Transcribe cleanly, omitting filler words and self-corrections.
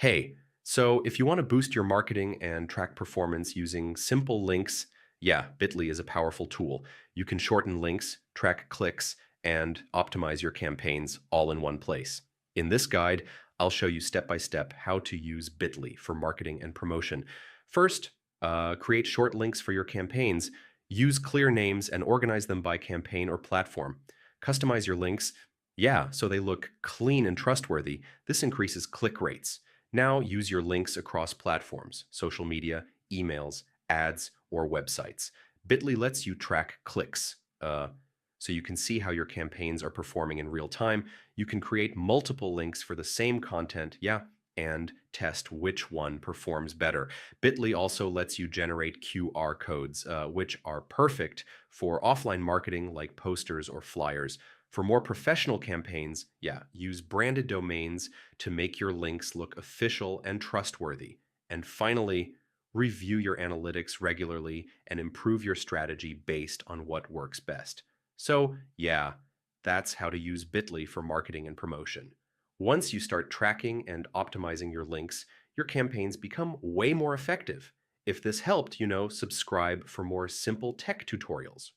Hey, so if you want to boost your marketing and track performance using simple links, yeah, Bitly is a powerful tool. You can shorten links, track clicks, and optimize your campaigns all in one place. In this guide, I'll show you step by step how to use Bitly for marketing and promotion. First, create short links for your campaigns. Use clear names and organize them by campaign or platform. Customize your links, yeah, so they look clean and trustworthy. This increases click rates. Now use your links across platforms, social media, emails, ads, or websites. Bitly lets you track clicks. So you can see how your campaigns are performing in real time. You can create multiple links for the same content, yeah, and test which one performs better. Bitly also lets you generate QR codes, which are perfect for offline marketing like posters or flyers. For more professional campaigns, yeah, use branded domains to make your links look official and trustworthy. And finally, review your analytics regularly and improve your strategy based on what works best. So, yeah, that's how to use Bitly for marketing and promotion. Once you start tracking and optimizing your links, your campaigns become way more effective. If this helped, subscribe for more simple tech tutorials.